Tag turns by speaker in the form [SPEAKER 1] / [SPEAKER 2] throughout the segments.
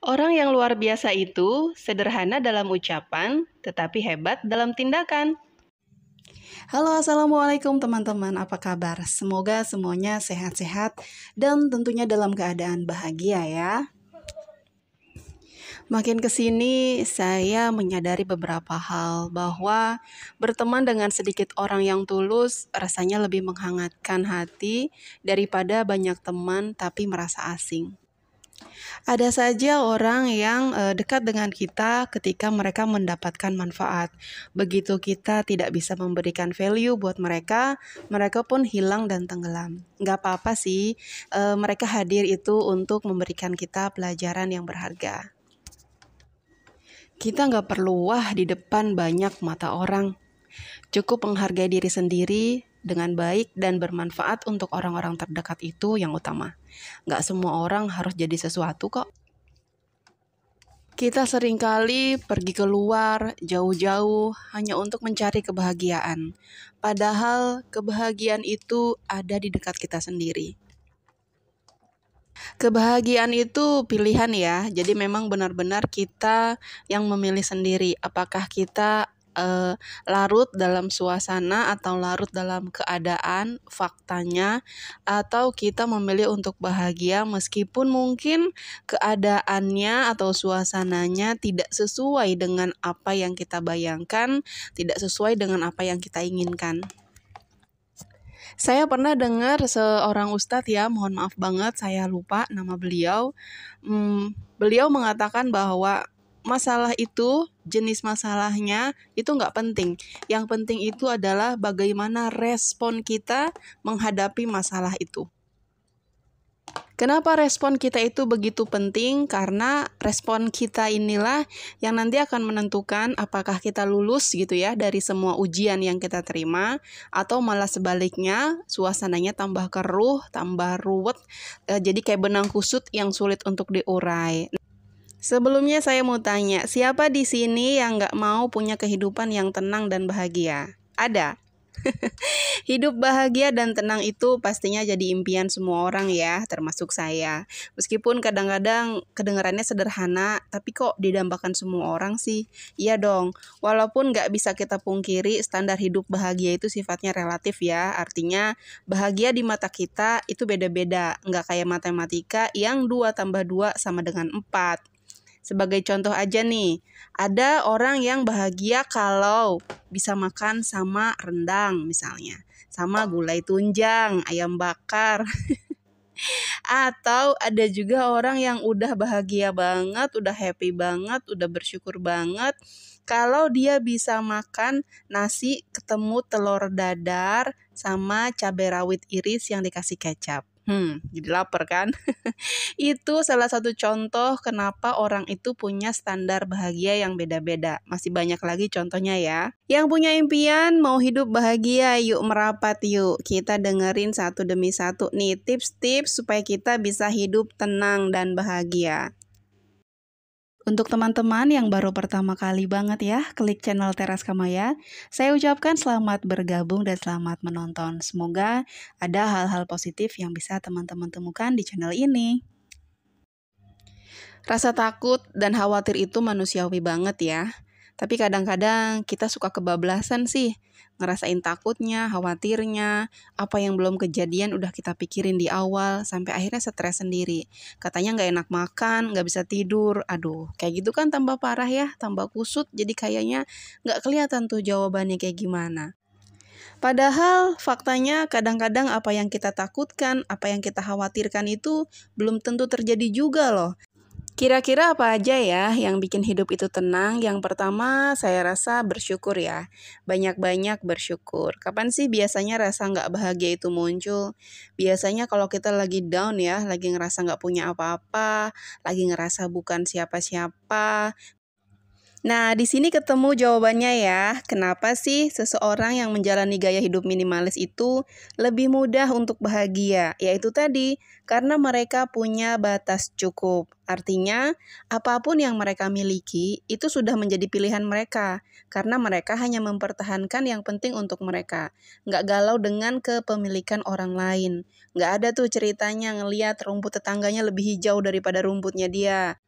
[SPEAKER 1] Orang yang luar biasa itu sederhana dalam ucapan, tetapi hebat dalam tindakan.
[SPEAKER 2] Halo, assalamualaikum teman-teman. Apa kabar? Semoga semuanya sehat-sehat dan tentunya dalam keadaan bahagia ya. Makin kesini saya menyadari beberapa hal bahwa berteman dengan sedikit orang yang tulus rasanya lebih menghangatkan hati daripada banyak teman tapi merasa asing. Ada saja orang yang dekat dengan kita ketika mereka mendapatkan manfaat. Begitu kita tidak bisa memberikan value buat mereka, mereka pun hilang dan tenggelam. Nggak apa-apa sih, mereka hadir itu untuk memberikan kita pelajaran yang berharga. Kita nggak perlu wah di depan banyak mata orang. Cukup menghargai diri sendiri dengan baik dan bermanfaat untuk orang-orang terdekat itu yang utama. Nggak semua orang harus jadi sesuatu kok. Kita seringkali pergi keluar jauh-jauh hanya untuk mencari kebahagiaan. Padahal kebahagiaan itu ada di dekat kita sendiri. Kebahagiaan itu pilihan ya, jadi memang benar-benar kita yang memilih sendiri. Apakah kita larut dalam suasana atau larut dalam keadaan faktanya, atau kita memilih untuk bahagia meskipun mungkin keadaannya atau suasananya tidak sesuai dengan apa yang kita bayangkan, tidak sesuai dengan apa yang kita inginkan. Saya pernah dengar seorang ustadz ya, mohon maaf banget saya lupa nama beliau. Beliau mengatakan bahwa masalah itu, jenis masalahnya itu nggak penting. Yang penting itu adalah bagaimana respon kita menghadapi masalah itu. Kenapa respon kita itu begitu penting? Karena respon kita inilah yang nanti akan menentukan apakah kita lulus gitu ya dari semua ujian yang kita terima, atau malah sebaliknya suasananya tambah keruh, tambah ruwet, jadi kayak benang kusut yang sulit untuk diurai. Sebelumnya saya mau tanya, siapa di sini yang nggak mau punya kehidupan yang tenang dan bahagia? Ada? Hidup bahagia dan tenang itu pastinya jadi impian semua orang ya, termasuk saya. Meskipun kadang-kadang kedengarannya sederhana, tapi kok didambakan semua orang sih? Iya dong, walaupun nggak bisa kita pungkiri standar hidup bahagia itu sifatnya relatif ya. Artinya bahagia di mata kita itu beda-beda, nggak kayak matematika yang 2 tambah 2 sama dengan 4. Sebagai contoh aja nih, ada orang yang bahagia kalau bisa makan sama rendang misalnya, sama gulai tunjang, ayam bakar. Atau ada juga orang yang udah bahagia banget, udah happy banget, udah bersyukur banget kalau dia bisa makan nasi ketemu telur dadar sama cabai rawit iris yang dikasih kecap. Jadi lapar kan? Itu salah satu contoh kenapa orang itu punya standar bahagia yang beda-beda. Masih banyak lagi contohnya ya. Yang punya impian mau hidup bahagia, yuk merapat yuk. Kita dengerin satu demi satu nih tips-tips supaya kita bisa hidup tenang dan bahagia. Untuk teman-teman yang baru pertama kali banget ya klik channel Teras Kamaya, saya ucapkan selamat bergabung dan selamat menonton. Semoga ada hal-hal positif yang bisa teman-teman temukan di channel ini. Rasa takut dan khawatir itu manusiawi banget ya. Tapi kadang-kadang kita suka kebablasan sih. Ngerasain takutnya, khawatirnya, apa yang belum kejadian udah kita pikirin di awal, sampai akhirnya stres sendiri. Katanya nggak enak makan, nggak bisa tidur. Aduh, kayak gitu kan tambah parah ya, tambah kusut. Jadi kayaknya nggak kelihatan tuh jawabannya kayak gimana. Padahal faktanya kadang-kadang apa yang kita takutkan, apa yang kita khawatirkan itu belum tentu terjadi juga loh. Kira-kira apa aja ya yang bikin hidup itu tenang? Yang pertama saya rasa bersyukur ya. Banyak-banyak bersyukur. Kapan sih biasanya rasa nggak bahagia itu muncul? Biasanya kalau kita lagi down ya, lagi ngerasa nggak punya apa-apa, lagi ngerasa bukan siapa-siapa. Nah, di sini ketemu jawabannya ya. Kenapa sih seseorang yang menjalani gaya hidup minimalis itu lebih mudah untuk bahagia? Yaitu tadi, karena mereka punya batas cukup. Artinya, apapun yang mereka miliki itu sudah menjadi pilihan mereka. Karena mereka hanya mempertahankan yang penting untuk mereka. Nggak galau dengan kepemilikan orang lain. Nggak ada tuh ceritanya ngeliat rumput tetangganya lebih hijau daripada rumputnya dia.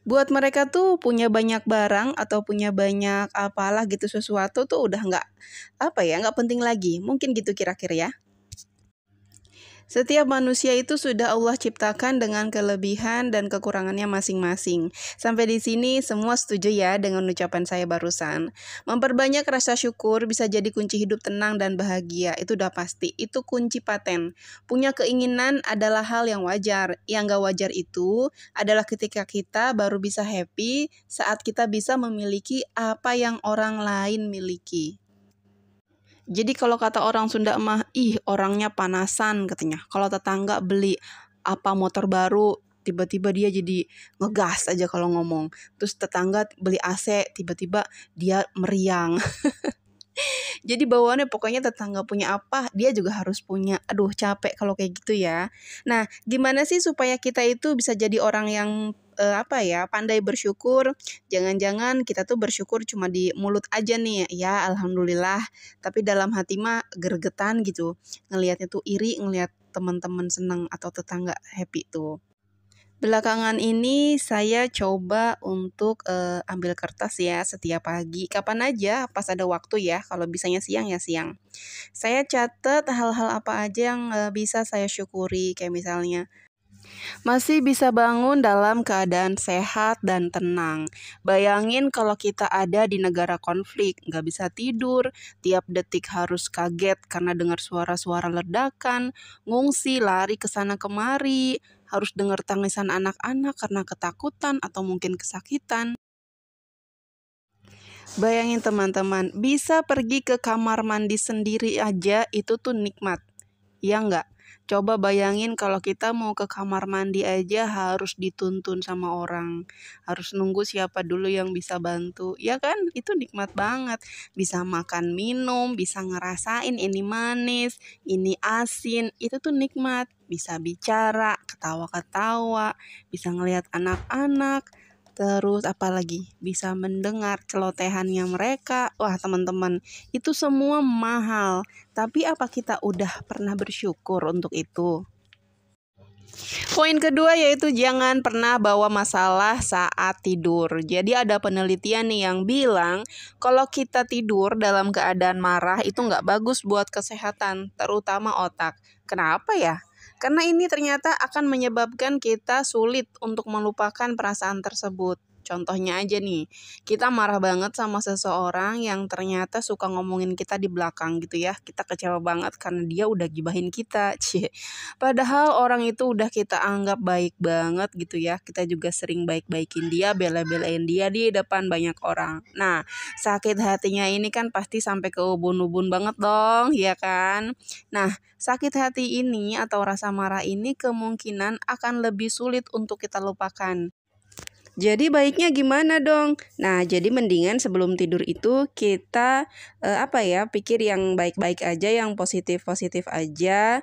[SPEAKER 2] Buat mereka tuh punya banyak barang atau punya banyak apalah gitu sesuatu tuh udah nggak penting lagi. Mungkin gitu kira-kira ya. Setiap manusia itu sudah Allah ciptakan dengan kelebihan dan kekurangannya masing-masing. Sampai di sini semua setuju ya dengan ucapan saya barusan. Memperbanyak rasa syukur bisa jadi kunci hidup tenang dan bahagia. Itu udah pasti. Itu kunci paten. Punya keinginan adalah hal yang wajar. Yang gak wajar itu adalah ketika kita baru bisa happy saat kita bisa memiliki apa yang orang lain miliki. Jadi kalau kata orang Sunda mah, ih orangnya panasan katanya. Kalau tetangga beli motor baru, tiba-tiba dia jadi ngegas aja kalau ngomong. Terus tetangga beli AC, tiba-tiba dia meriang. Jadi bawaannya pokoknya tetangga punya apa, dia juga harus punya. Aduh capek kalau kayak gitu ya. Nah, gimana sih supaya kita itu bisa jadi orang yang pandai bersyukur? Jangan-jangan kita tuh bersyukur cuma di mulut aja nih, ya alhamdulillah. Tapi dalam hati mah gergetan gitu. Ngelihatnya tuh iri, ngelihat teman-teman seneng atau tetangga happy tuh. Belakangan ini saya coba untuk ambil kertas ya setiap pagi, kapan aja pas ada waktu ya, kalau bisanya siang ya siang. Saya catat hal-hal apa aja yang bisa saya syukuri, kayak misalnya masih bisa bangun dalam keadaan sehat dan tenang. Bayangin kalau kita ada di negara konflik, nggak bisa tidur, tiap detik harus kaget karena dengar suara-suara ledakan, ngungsi lari ke sana kemari, harus dengar tangisan anak-anak karena ketakutan atau mungkin kesakitan. Bayangin teman-teman, bisa pergi ke kamar mandi sendiri aja itu tuh nikmat. Ya nggak? Coba bayangin kalau kita mau ke kamar mandi aja harus dituntun sama orang. Harus nunggu siapa dulu yang bisa bantu. Ya kan? Itu nikmat banget. Bisa makan minum, bisa ngerasain ini manis, ini asin. Itu tuh nikmat. Bisa bicara, ketawa-ketawa, bisa ngelihat anak-anak. Terus apalagi bisa mendengar celotehannya mereka. Wah teman-teman, itu semua mahal. Tapi apa kita udah pernah bersyukur untuk itu? Poin kedua yaitu jangan pernah bawa masalah saat tidur. Jadi ada penelitian nih yang bilang kalau kita tidur dalam keadaan marah itu nggak bagus buat kesehatan, terutama otak. Kenapa ya? Karena ini ternyata akan menyebabkan kita sulit untuk melupakan perasaan tersebut. Contohnya aja nih, kita marah banget sama seseorang yang ternyata suka ngomongin kita di belakang gitu ya. Kita kecewa banget karena dia udah gibahin kita. Cie. Padahal orang itu udah kita anggap baik banget gitu ya. Kita juga sering baik-baikin dia, bela-belain dia di depan banyak orang. Nah, sakit hatinya ini kan pasti sampai ke ubun-ubun banget dong, ya kan? Nah, sakit hati ini atau rasa marah ini kemungkinan akan lebih sulit untuk kita lupakan. Jadi baiknya gimana dong? Nah, jadi mendingan sebelum tidur itu kita pikir yang baik-baik aja, yang positif-positif aja.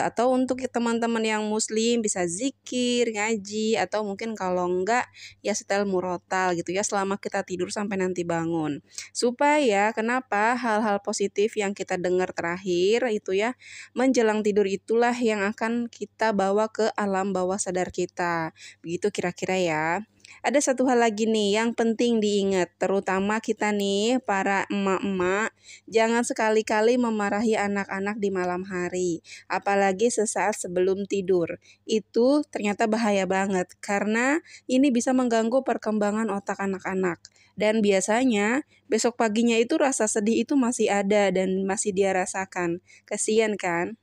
[SPEAKER 2] Atau untuk teman-teman yang muslim bisa zikir, ngaji, atau mungkin kalau enggak ya setel murotal gitu ya selama kita tidur sampai nanti bangun. Supaya kenapa hal-hal positif yang kita dengar terakhir itu ya menjelang tidur itulah yang akan kita bawa ke alam bawah sadar kita. Begitu kira-kira ya. Ada satu hal lagi nih yang penting diingat, terutama kita nih para emak-emak, jangan sekali-kali memarahi anak-anak di malam hari, apalagi sesaat sebelum tidur. Itu ternyata bahaya banget karena ini bisa mengganggu perkembangan otak anak-anak. Dan biasanya besok paginya itu rasa sedih itu masih ada dan masih dia rasakan. Kasian kan?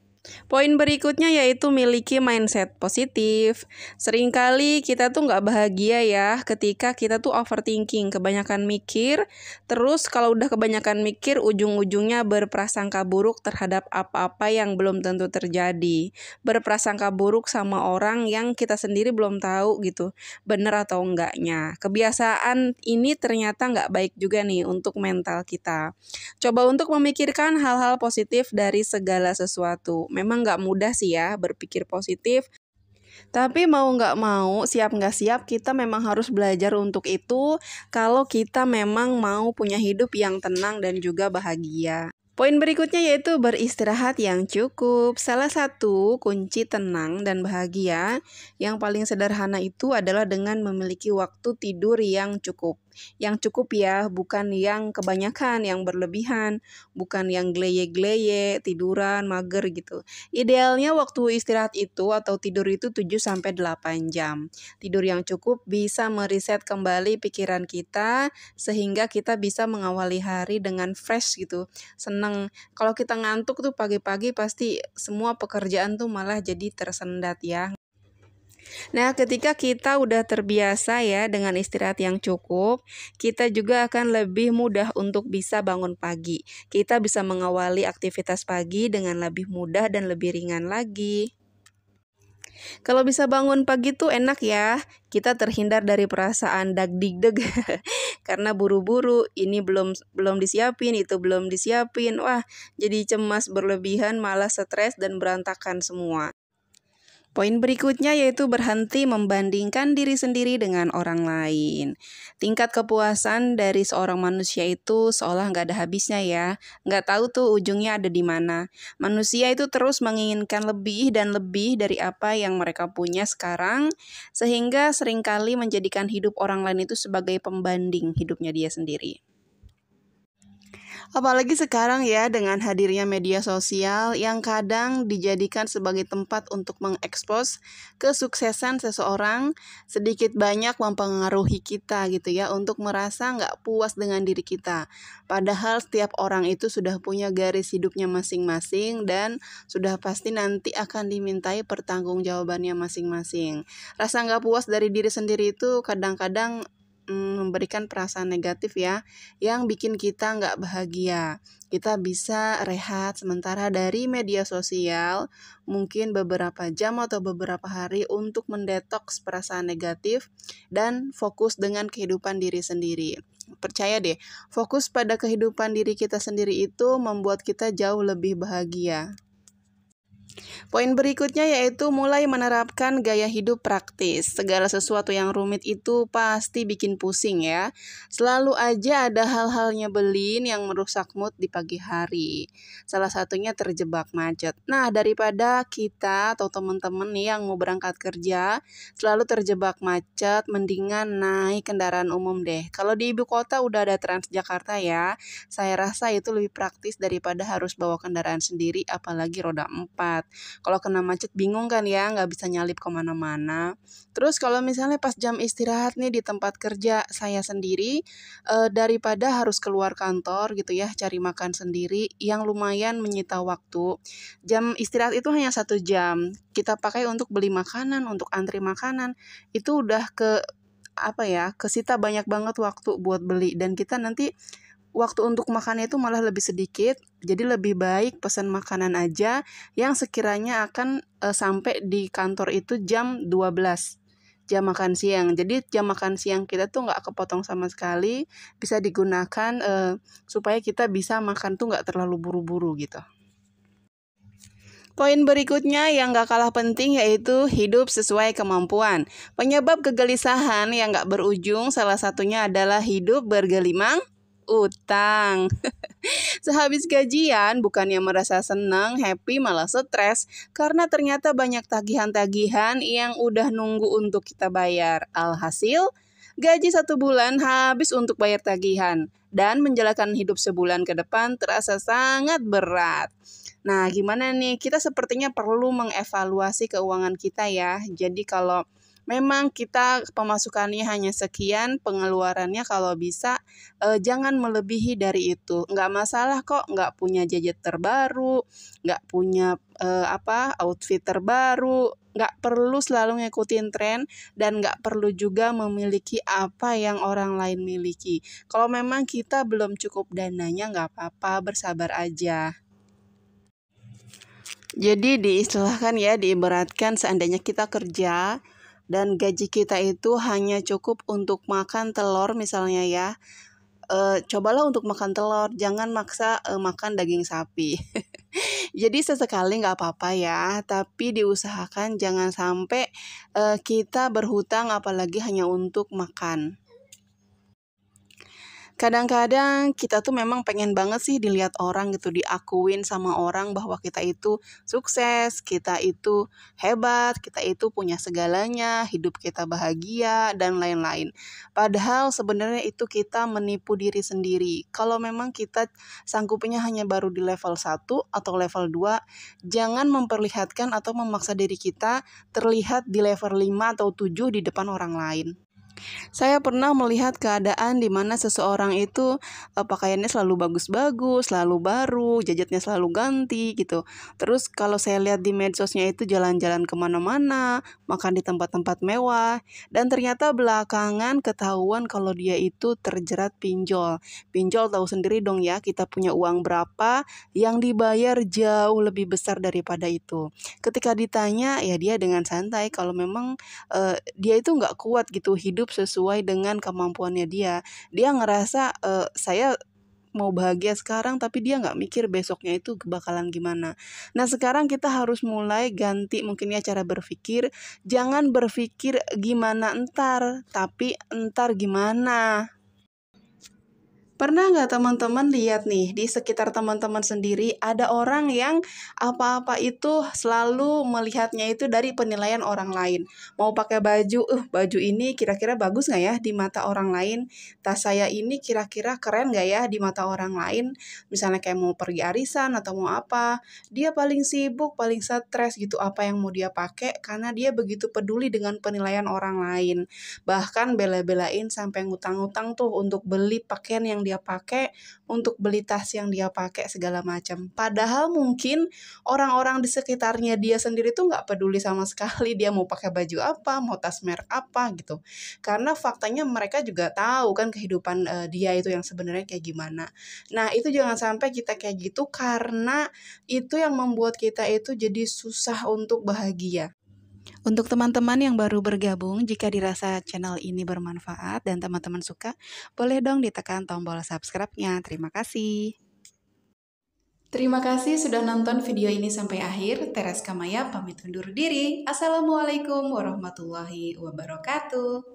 [SPEAKER 2] Poin berikutnya yaitu miliki mindset positif. Seringkali kita tuh nggak bahagia ya ketika kita tuh overthinking, kebanyakan mikir. Terus kalau udah kebanyakan mikir, ujung-ujungnya berprasangka buruk terhadap apa-apa yang belum tentu terjadi. Berprasangka buruk sama orang yang kita sendiri belum tahu gitu, bener atau enggaknya. Kebiasaan ini ternyata nggak baik juga nih untuk mental kita. Coba untuk memikirkan hal-hal positif dari segala sesuatu. Memang nggak mudah sih ya berpikir positif, tapi mau nggak mau, siap nggak siap, kita memang harus belajar untuk itu kalau kita memang mau punya hidup yang tenang dan juga bahagia. Poin berikutnya yaitu beristirahat yang cukup. Salah satu kunci tenang dan bahagia yang paling sederhana itu adalah dengan memiliki waktu tidur yang cukup. Yang cukup ya, bukan yang kebanyakan, yang berlebihan, bukan yang gleye-gleye, tiduran, mager gitu. Idealnya waktu istirahat itu atau tidur itu 7-8 jam. Tidur yang cukup bisa mereset kembali pikiran kita sehingga kita bisa mengawali hari dengan fresh gitu, seneng. Kalau kita ngantuk tuh pagi-pagi pasti semua pekerjaan tuh malah jadi tersendat ya. Nah, ketika kita udah terbiasa ya dengan istirahat yang cukup, kita juga akan lebih mudah untuk bisa bangun pagi. Kita bisa mengawali aktivitas pagi dengan lebih mudah dan lebih ringan lagi. Kalau bisa bangun pagi tuh enak ya. Kita terhindar dari perasaan dag-digdeg karena buru-buru, ini belum disiapin, itu belum disiapin. Wah, jadi cemas berlebihan, malah stres dan berantakan semua. Poin berikutnya yaitu berhenti membandingkan diri sendiri dengan orang lain. Tingkat kepuasan dari seorang manusia itu seolah nggak ada habisnya ya. Nggak tahu tuh ujungnya ada di mana. Manusia itu terus menginginkan lebih dan lebih dari apa yang mereka punya sekarang, sehingga seringkali menjadikan hidup orang lain itu sebagai pembanding hidupnya dia sendiri. Apalagi sekarang ya dengan hadirnya media sosial yang kadang dijadikan sebagai tempat untuk mengekspos kesuksesan seseorang, sedikit banyak mempengaruhi kita gitu ya untuk merasa nggak puas dengan diri kita. Padahal setiap orang itu sudah punya garis hidupnya masing-masing dan sudah pasti nanti akan dimintai pertanggungjawabannya masing-masing. Rasa nggak puas dari diri sendiri itu kadang-kadang memberikan perasaan negatif ya, yang bikin kita nggak bahagia. Kita bisa rehat sementara dari media sosial, mungkin beberapa jam atau beberapa hari untuk mendetoks perasaan negatif dan fokus dengan kehidupan diri sendiri. Percaya deh, fokus pada kehidupan diri kita sendiri itu membuat kita jauh lebih bahagia. Poin berikutnya yaitu mulai menerapkan gaya hidup praktis. Segala sesuatu yang rumit itu pasti bikin pusing ya. Selalu aja ada hal-hal nyebelin yang merusak mood di pagi hari. Salah satunya terjebak macet. Nah, daripada kita atau teman-teman nih yang mau berangkat kerja selalu terjebak macet, mendingan naik kendaraan umum deh. Kalau di ibu kota udah ada Transjakarta ya, saya rasa itu lebih praktis daripada harus bawa kendaraan sendiri apalagi roda 4. Kalau kena macet bingung kan ya, nggak bisa nyalip kemana-mana. Terus kalau misalnya pas jam istirahat nih di tempat kerja saya sendiri, daripada harus keluar kantor gitu ya, cari makan sendiri yang lumayan menyita waktu. Jam istirahat itu hanya 1 jam. Kita pakai untuk beli makanan, untuk antri makanan. Itu udah kesita banyak banget waktu buat beli dan kita nanti waktu untuk makannya itu malah lebih sedikit, jadi lebih baik pesan makanan aja yang sekiranya akan sampai di kantor itu jam 12, jam makan siang. Jadi jam makan siang kita tuh nggak kepotong sama sekali, bisa digunakan supaya kita bisa makan tuh nggak terlalu buru-buru gitu. Poin berikutnya yang gak kalah penting yaitu hidup sesuai kemampuan. Penyebab kegelisahan yang gak berujung salah satunya adalah hidup bergelimang utang. Sehabis gajian bukannya merasa senang, happy, malah stres karena ternyata banyak tagihan-tagihan yang udah nunggu untuk kita bayar. Alhasil, gaji 1 bulan habis untuk bayar tagihan dan menjalankan hidup sebulan ke depan terasa sangat berat. Nah, gimana nih? Kita sepertinya perlu mengevaluasi keuangan kita ya. Jadi kalau memang kita pemasukannya hanya sekian, pengeluarannya kalau bisa jangan melebihi dari itu. Nggak masalah kok, nggak punya gadget terbaru, nggak punya outfit terbaru, nggak perlu selalu ngikutin tren dan nggak perlu juga memiliki apa yang orang lain miliki. Kalau memang kita belum cukup dananya, nggak apa-apa, bersabar aja. Jadi diistilahkan ya, diibaratkan seandainya kita kerja dan gaji kita itu hanya cukup untuk makan telur misalnya ya, cobalah untuk makan telur, jangan maksa makan daging sapi. Jadi sesekali nggak apa-apa ya, tapi diusahakan jangan sampai kita berhutang apalagi hanya untuk makan. Kadang-kadang kita tuh memang pengen banget sih dilihat orang gitu, diakuin sama orang bahwa kita itu sukses, kita itu hebat, kita itu punya segalanya, hidup kita bahagia, dan lain-lain. Padahal sebenarnya itu kita menipu diri sendiri. Kalau memang kita sanggupnya hanya baru di level 1 atau level 2, jangan memperlihatkan atau memaksa diri kita terlihat di level 5 atau 7 di depan orang lain. Saya pernah melihat keadaan di mana seseorang itu pakaiannya selalu bagus-bagus, selalu baru, gadgetnya selalu ganti gitu. Terus kalau saya lihat di medsosnya itu jalan-jalan kemana-mana, makan di tempat-tempat mewah, dan ternyata belakangan ketahuan kalau dia itu terjerat pinjol. Pinjol tahu sendiri dong ya, kita punya uang berapa yang dibayar jauh lebih besar daripada itu. Ketika ditanya, ya dia dengan santai kalau memang dia itu nggak kuat gitu hidup sesuai dengan kemampuannya dia. Dia ngerasa, saya mau bahagia sekarang tapi dia nggak mikir besoknya itu bakalan gimana. Nah sekarang kita harus mulai ganti mungkin ya cara berpikir, jangan berpikir gimana entar, tapi entar gimana. Pernah nggak teman-teman lihat nih, di sekitar teman-teman sendiri ada orang yang apa-apa itu selalu melihatnya itu dari penilaian orang lain. Mau pakai baju, baju ini kira-kira bagus nggak ya di mata orang lain? Tas saya ini kira-kira keren nggak ya di mata orang lain? Misalnya kayak mau pergi arisan atau mau apa, dia paling sibuk, paling stres gitu apa yang mau dia pakai karena dia begitu peduli dengan penilaian orang lain. Bahkan bela-belain sampai ngutang-ngutang tuh untuk beli pakaian yang dia pakai, untuk beli tas yang dia pakai segala macam. Padahal mungkin orang-orang di sekitarnya dia sendiri tuh nggak peduli sama sekali dia mau pakai baju apa, mau tas merek apa gitu. Karena faktanya mereka juga tahu kan kehidupan dia itu yang sebenarnya kayak gimana. Nah, itu jangan sampai kita kayak gitu karena itu yang membuat kita itu jadi susah untuk bahagia. Untuk teman-teman yang baru bergabung, jika dirasa channel ini bermanfaat dan teman-teman suka, boleh dong ditekan tombol subscribe-nya. Terima kasih. Terima kasih sudah nonton video ini sampai akhir. Teres Kamaya pamit undur diri. Assalamualaikum warahmatullahi wabarakatuh.